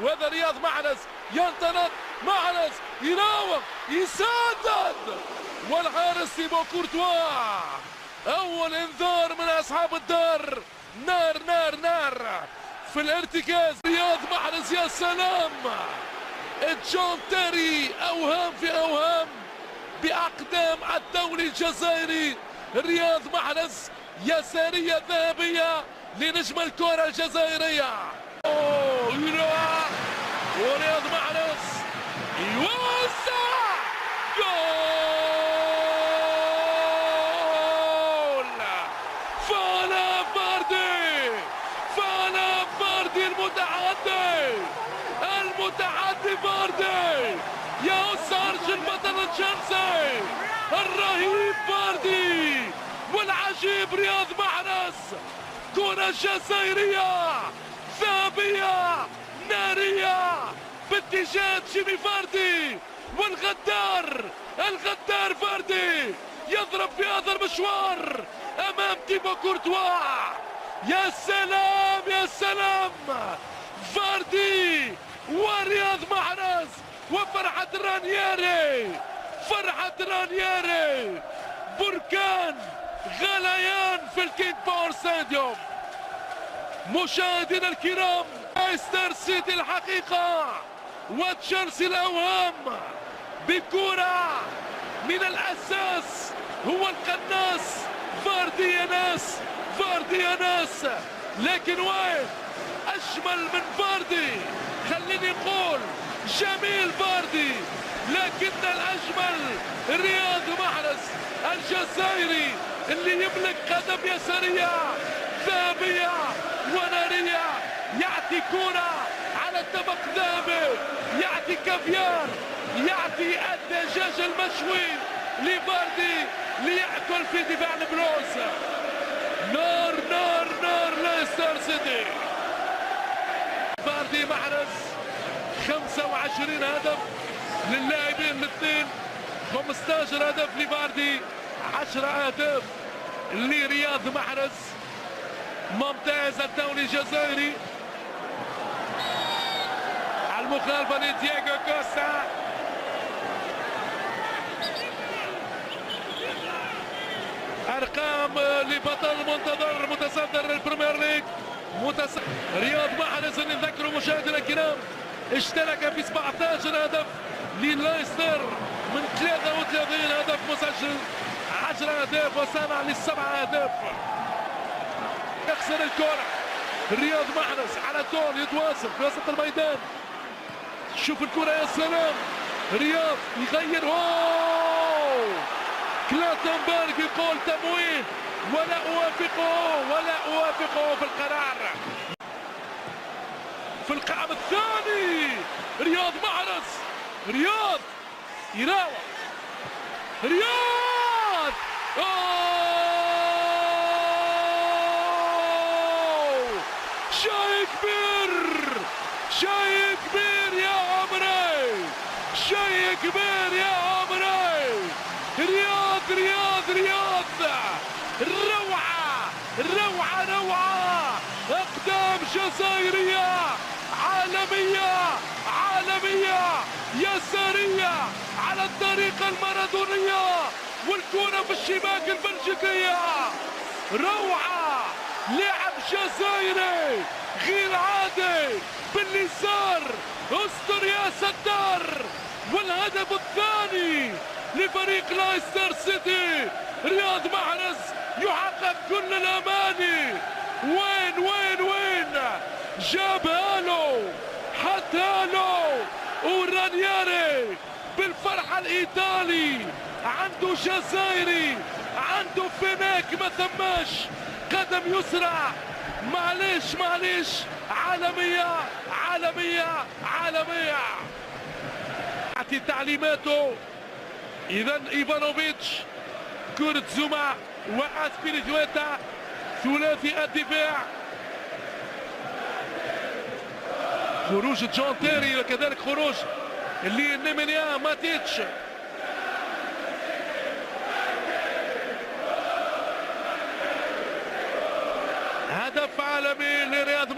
وهذا رياض محرز ينطلق، محرز يراوغ يسدد، والحارس تيبو كورتوا. اول انذار من اصحاب الدار. نار نار نار في الارتكاز. رياض محرز يا سلام، جون تيري اوهام في اوهام باقدام الدولي الجزائري. رياض محرز يساريه ذهبيه لنجم الكره الجزائريه. ورياض محرز يوسع جول. فانا فاردي، فانا فاردي المتعدي فاردي يا سارج البطل الشمسي الرهيب فاردي. والعجيب رياض محرز، كرة جزائرية ذهبية نارية باتجاه جيمي فاردي، الغدار فاردي يضرب في هذا المشوار امام تيبو كورتوا. يا سلام يا سلام، فاردي ورياض محرز وفرحة رانييري، فرحة رانييري. بركان غليان في الكينج باور ستاديوم. مشاهدينا الكرام، لايستر سيتي الحقيقة وتشيلسي الأوهام بكرة من الأساس. هو القناص فاردي يا ناس، فاردي يا ناس، لكن وين أجمل من فاردي؟ خليني نقول جميل فاردي، لكن الأجمل رياض محرز الجزائري اللي يملك قدم يسارية ذهبية ونارية. يعطي كرة على طبق ذهبي، يعطي كافيار، يعطي الدجاج المشوي لفاردي ليأكل في دفاع البلوز. نار نار نار لايستر سيتي. فاردي محرز 25 هدف للاعبين الاثنين، 15 هدف لفاردي، 10 اهداف لرياض محرز. ممتاز الدولي الجزائري. المخالفة لدييغو كوستا. ارقام لبطل المنتظر متصدر البريمير ليج. رياض محرز اللي نذكروا مشاهدينا الكرام اشترك في 17 هدف للايستر من 33 هدف مسجل، 10 اهداف وصنع ل7 اهداف. يخسر الكرة رياض محرز على طول، يتواصل في وسط الميدان. شوف الكرة يا سلام، رياض يغير. كلاتنبرغ يقول تمويه ولا أوافقه في القرار. في القائم الثاني رياض محرز، رياض يراوغ، رياض شيء كبير، شيء كبير يا عمري، شيء كبير يا عمري. رياض رياض رياض، روعة روعة روعة. أقدام جزائرية عالمية عالمية يسارية على الطريقة المارادونية، والكرة في الشباك البلجيكية. روعة، لاعب جزائري غير عادي باليسار، استر يا ستار. والهدف الثاني لفريق لايستر سيتي. رياض محرز يحقق كل الاماني. وين وين وين، جابها له، حطها له، ورانييري بالفرحة الايطالي. عنده جزائري، عنده فيناك ما ثماش قدم يسرى. معليش معليش، عالمية عالمية عالمية. يعطي تعليماته. اذا ايفانوفيتش، كرة زوما واسبيريتويتا، ثلاثي الدفاع. خروج جون تيري وكذلك خروج اللي نيمانيا ماتيتش. هدف عالمي لرياض محرز.